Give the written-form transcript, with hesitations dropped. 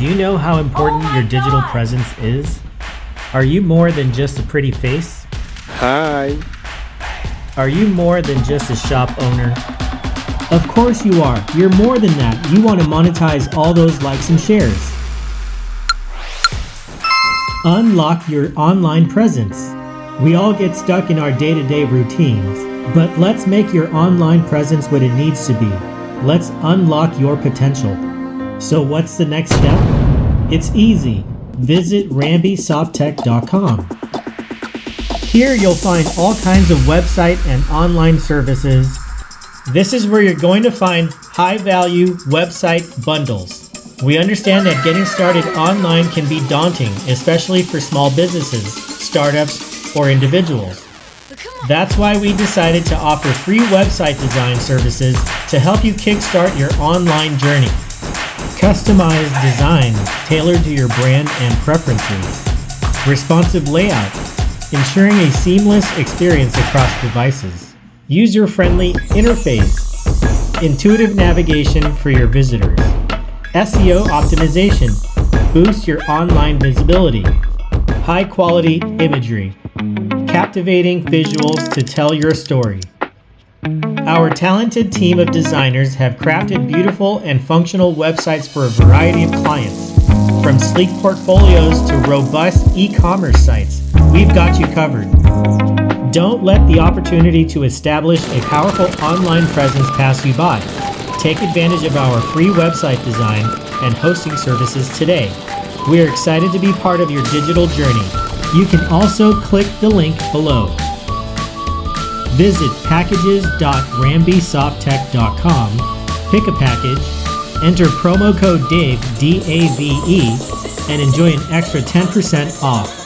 Do you know how important your digital presence is? Are you more than just a pretty face? Hi. Are you more than just a shop owner? Of course you are. You're more than that. You want to monetize all those likes and shares. Unlock your online presence. We all get stuck in our day-to-day routines, but let's make your online presence what it needs to be. Let's unlock your potential. So what's the next step? It's easy. Visit RambySoftTech.com. Here you'll find all kinds of website and online services. This is where you're going to find high-value website bundles. We understand that getting started online can be daunting, especially for small businesses, startups, or individuals. That's why we decided to offer free website design services to help you kickstart your online journey. Customized design tailored to your brand and preferences. Responsive layout, ensuring a seamless experience across devices. User-friendly interface, intuitive navigation for your visitors. SEO optimization, boost your online visibility. High-quality imagery, captivating visuals to tell your story. Our talented team of designers have crafted beautiful and functional websites for a variety of clients. From sleek portfolios to robust e-commerce sites, we've got you covered. Don't let the opportunity to establish a powerful online presence pass you by. Take advantage of our free website design and hosting services today. We are excited to be part of your digital journey. You can also click the link below. Visit packages.RambySoftTech.com, pick a package, enter promo code DAVE, D-A-V-E, and enjoy an extra 10% off.